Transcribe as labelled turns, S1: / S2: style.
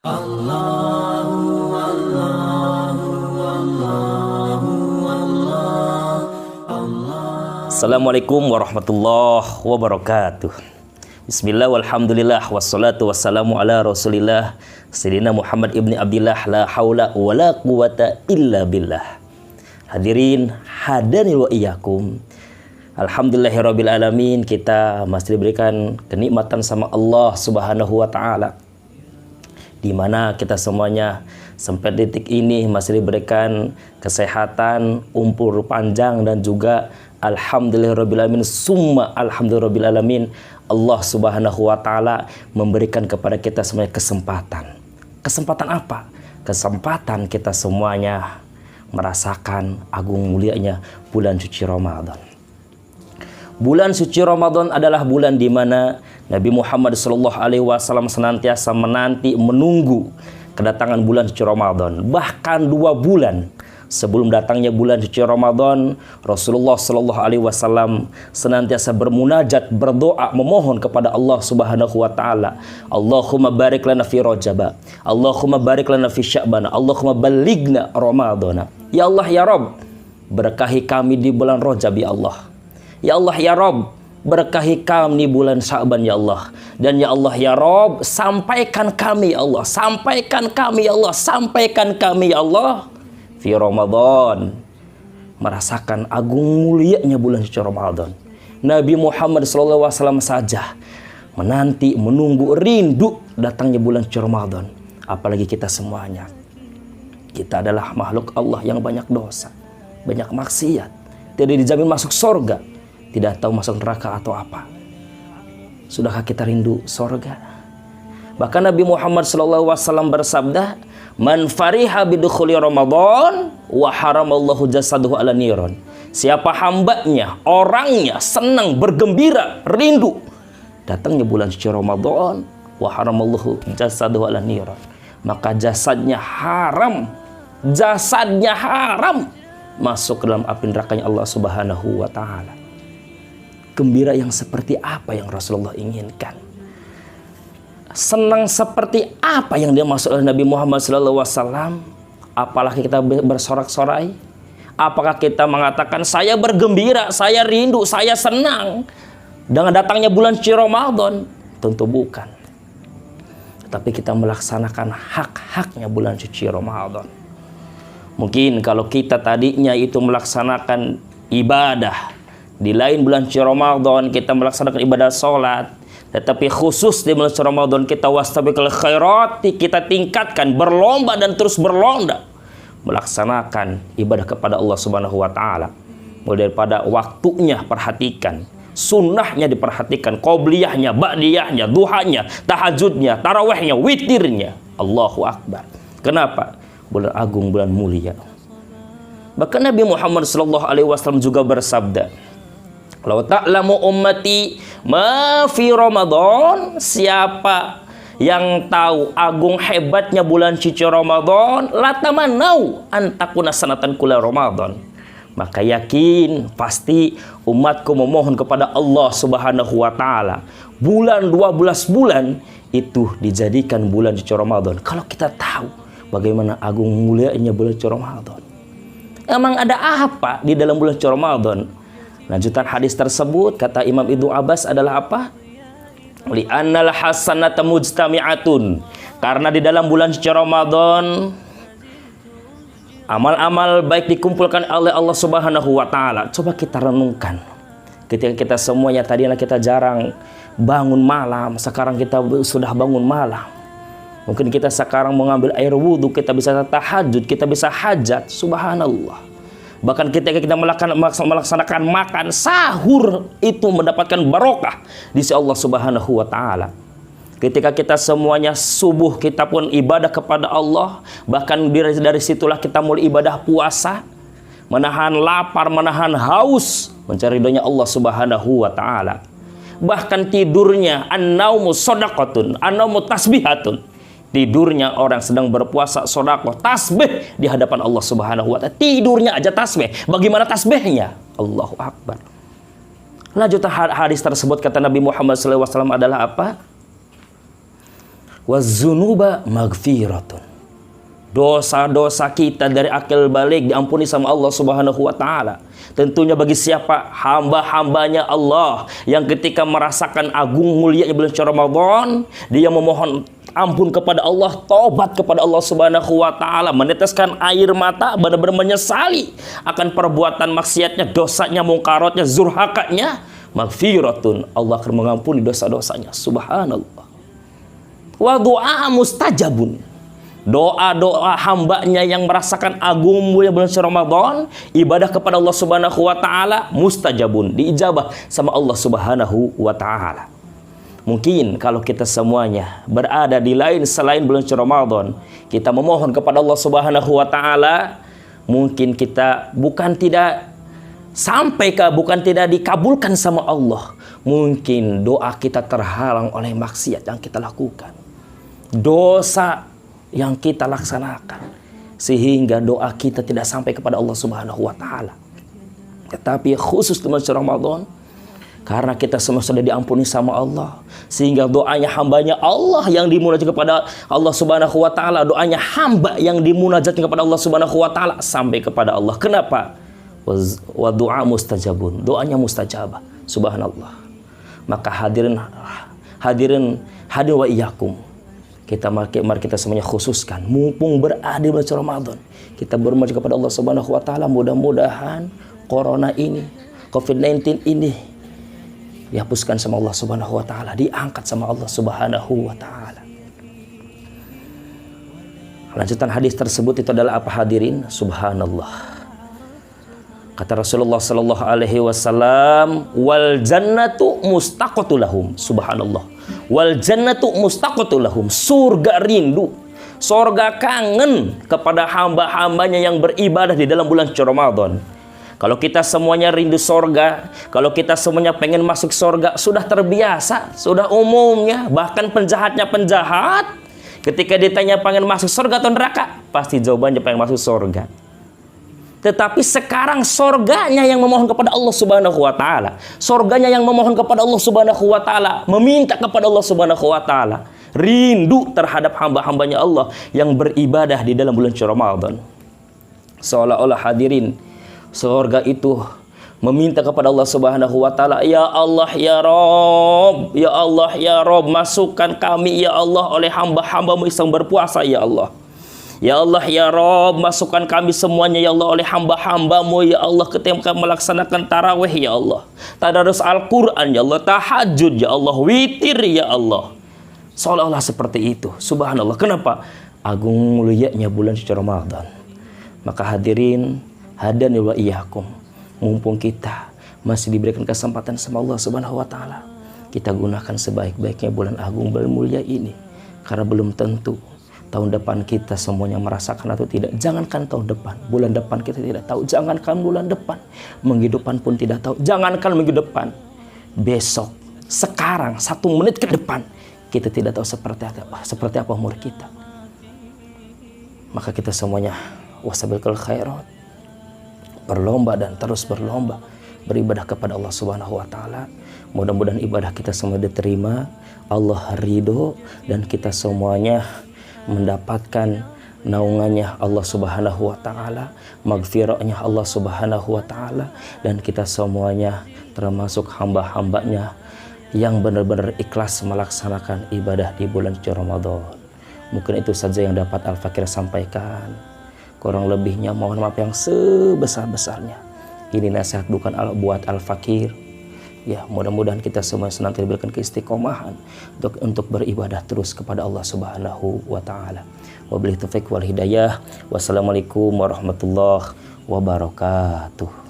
S1: Assalamualaikum warahmatullahi wabarakatuh. Bismillah walhamdulillah wassalatu wassalamu ala rasulillah Sayyidina Muhammad ibni Abdillah la haula wa la quwata illa billah. Hadirin hadani wa iyyakum. Alhamdulillahirabbil alamin, kita masih diberikan kenikmatan sama Allah Subhanahu wa taala, di mana kita semuanya sampai detik ini masih diberikan kesehatan, umur panjang, dan juga alhamdulillahirabbil alamin summa alhamdulillahirabbil alamin, Allah Subhanahu wa taala memberikan kepada kita semuanya kesempatan. Kesempatan apa? Kesempatan kita semuanya merasakan agung mulianya bulan suci Ramadan. Bulan suci Ramadan adalah bulan di mana Nabi Muhammad SAW senantiasa menanti, menunggu kedatangan bulan suci Ramadan. Bahkan 2 bulan sebelum datangnya bulan suci Ramadan, Rasulullah SAW senantiasa bermunajat, berdoa, memohon kepada Allah Subhanahu wa taala. Allahumma barik lana fi Rajab, Allahumma barik lana fi Sya'ban, Allahumma ballighna Ramadana. Ya Allah ya Rabb, berkahi kami di bulan Rajab ya Allah. Ya Allah ya Rabb, berkahi kami bulan Sya'ban ya Allah. Dan ya Allah ya Rabb, sampaikan kami ya Allah, sampaikan kami ya Allah, sampaikan kami ya Allah fi Ramadan, merasakan agung mulianya bulan suci Ramadan. Nabi Muhammad SAW saja menanti, menunggu, rindu datangnya bulan suci Ramadan. Apalagi kita semuanya. Kita adalah makhluk Allah yang banyak dosa, banyak maksiat, tidak dijamin masuk surga, tidak tahu masuk neraka atau apa. Sudahkah kita rindu surga? Bahkan Nabi Muhammad SAW bersabda, man fariha bidukhuli Ramadan wa haramallahu jasaduhu ala niron. Siapa hambanya, orangnya senang, bergembira, rindu datangnya bulan suci Ramadan, wa haramallahu jasaduhu ala niron, maka jasadnya haram masuk ke dalam api nerakanya Allah Subhanahu wa taala. Gembira yang seperti apa yang Rasulullah inginkan? Senang seperti apa yang dia masuk oleh Nabi Muhammad SAW? Apalagi kita bersorak-sorai? Apakah kita mengatakan saya bergembira, saya rindu, saya senang dengan datangnya bulan suci Ramadan? Tentu bukan. Tapi kita melaksanakan hak-haknya bulan suci Ramadan. Mungkin kalau kita tadinya itu melaksanakan ibadah di lain bulan suci Ramadan, kita melaksanakan ibadah sholat, tetapi khusus di bulan Ramadan kita wastabiqul khairati, kita tingkatkan, berlomba dan terus berlomba melaksanakan ibadah kepada Allah Subhanahu wa taala. Mulai daripada waktunya perhatikan, sunnahnya diperhatikan, qobliyahnya, ba'diyahnya, duhanya, tahajudnya, tarawihnya, witirnya. Allahu akbar. Kenapa? Bulan agung, bulan mulia. Bahkan Nabi Muhammad SAW juga bersabda, "Lau ta'lamu ummati ma fi Ramadan," siapa yang tahu agung hebatnya bulan suci Ramadan, latamannau antakuna sanatan kula Ramadan, maka yakin pasti umatku memohon kepada Allah Subhanahu wa taala bulan 12 bulan itu dijadikan bulan suci Ramadan. Kalau kita tahu bagaimana agung mulianya bulan suci Ramadan, emang ada apa di dalam bulan suci Ramadan? Lanjutan hadis tersebut, kata Imam Ibnu Abbas adalah apa? Li'annal hasanata mujtami'atun. Karena di dalam bulan suci Ramadan amal-amal baik dikumpulkan oleh Allah Subhanahu wa taala. Coba kita renungkan. Ketika kita semuanya tadinya kita jarang bangun malam, sekarang kita sudah bangun malam. Mungkin kita sekarang mengambil air wudhu, kita bisa tahajud, kita bisa hajat. Subhanallah. Bahkan ketika kita melaksanakan makan sahur itu mendapatkan barokah di sisi Allah Subhanahu wa taala. Ketika kita semuanya subuh kita pun ibadah kepada Allah, bahkan dari situlah kita mulai ibadah puasa, menahan lapar, menahan haus, mencari ridhonya Allah Subhanahu wa taala. Bahkan tidurnya an-naumu shadaqatun, an-naumu tasbihatun. Tidurnya orang sedang berpuasa, sedekah, tasbih di hadapan Allah Subhanahu wa taala. Tidurnya aja tasbih. Bagaimana tasbihnya? Allahu akbar. Lanjutan hadis tersebut kata Nabi Muhammad SAW adalah apa? Waz-dzunuba maghfiratun. Dosa-dosa kita dari akil balik diampuni sama Allah Subhanahu wa taala. Tentunya bagi siapa? Hamba-hambanya Allah yang ketika merasakan agung mulianya bulan Ramadan, dia memohon ampun kepada Allah, tobat kepada Allah Subhanahu wa taala, meneteskan air mata, benar-benar menyesali akan perbuatan maksiatnya, dosanya, mungkaratnya, zurhakanya, maghfiratun. Allah akan mengampuni dosa-dosanya. Subhanallah. Wa du'a mustajabun. Doa-doa hambanya yang merasakan agung mulia bulan Ramadan, ibadah kepada Allah Subhanahu wa taala mustajabun, diijabah sama Allah Subhanahu wa taala. Mungkin kalau kita semuanya berada di lain selain bulan Ramadan, kita memohon kepada Allah Subhanahu wa taala, mungkin kita bukan tidak dikabulkan sama Allah. Mungkin doa kita terhalang oleh maksiat yang kita lakukan, dosa yang kita laksanakan, sehingga doa kita tidak sampai kepada Allah Subhanahu wa taala. Tetapi khusus di bulan Ramadan, karena kita semua sudah diampuni sama Allah, sehingga doanya hambanya Allah yang dimunajat kepada Allah Subhanahu wa taala, doanya hamba yang dimunajat kepada Allah Subhanahu wa taala sampai kepada Allah. Kenapa? Wa du'a mustajabun, doanya mustajabah. Subhanallah. Maka hadirin wa iyyakum, mari kita semuanya khususkan, mumpung berada di bulan Ramadan, kita bermunajat kepada Allah Subhanahu wa taala. Mudah-mudahan corona ini, COVID-19 ini dihapuskan sama Allah Subhanahu wa taala, diangkat sama Allah Subhanahu wa taala. Lanjutan hadis tersebut itu adalah apa hadirin? Subhanallah. Kata Rasulullah sallallahu alaihi wasallam, wal jannatu mustaqatu lahum. Subhanallah. Wal jannatu mustaqatu lahum. Surga rindu, surga kangen kepada hamba-hambanya yang beribadah di dalam bulan Ramadan. Kalau kita semuanya rindu surga, kalau kita semuanya pengen masuk surga, sudah terbiasa, sudah umumnya. Bahkan penjahatnya penjahat, ketika ditanya pengen masuk surga atau neraka, pasti jawabannya pengen masuk surga. Tetapi sekarang surganya yang memohon kepada Allah Subhanahu wa taala. Surganya yang memohon kepada Allah Subhanahu wa taala, meminta kepada Allah Subhanahu wa taala, rindu terhadap hamba-hambanya Allah yang beribadah di dalam bulan Ramadan. Seolah-olah hadirin, surga itu meminta kepada Allah Subhanahu wa taala, ya Allah ya Rabb, ya Allah ya Rabb, masukkan kami ya Allah oleh hamba-hambamu yang berpuasa ya Allah. Ya Allah ya Rabb, masukkan kami semuanya ya Allah oleh hamba-hambamu ya Allah ketika melaksanakan tarawih ya Allah, tadarus Al-Quran ya Allah, tahajud ya Allah, witir ya Allah. Seolah-olah seperti itu. Subhanallah. Kenapa? Agung mulianya bulan Ramadan. Maka hadirin, hadani wa iyyakum, mumpung kita masih diberikan kesempatan sama Allah Subhanahu wa taala, kita gunakan sebaik-baiknya bulan agung, bulan mulia ini. Karena belum tentu tahun depan kita semuanya merasakan atau tidak. Jangankan tahun depan, bulan depan kita tidak tahu. Jangankan bulan depan, minggu depan pun tidak tahu. Jangankan minggu depan, besok, sekarang, 1 menit ke depan, kita tidak tahu seperti apa umur kita. Maka kita semuanya wasabiqul khairat, berlomba dan terus berlomba beribadah kepada Allah Subhanahu wa taala. Mudah-mudahan ibadah kita semua diterima, Allah ridho, dan kita semuanya mendapatkan naungannya Allah Subhanahu wa taala, maghfirahnya Allah Subhanahu wa taala, dan kita semuanya termasuk hamba-hambanya yang benar-benar ikhlas melaksanakan ibadah di bulan Ramadan. Mungkin itu saja yang dapat Al-Fakir sampaikan. Kurang lebihnya mohon maaf yang sebesar-besarnya. Ini nasihat bukan buat Al-Fakir. Ya, mudah-mudahan kita semua senantiasa diberikan keistiqomahan untuk beribadah terus kepada Allah Subhanahu wa taala. Wabillahi taufiq wal hidayah. Wassalamualaikum warahmatullahi wabarakatuh.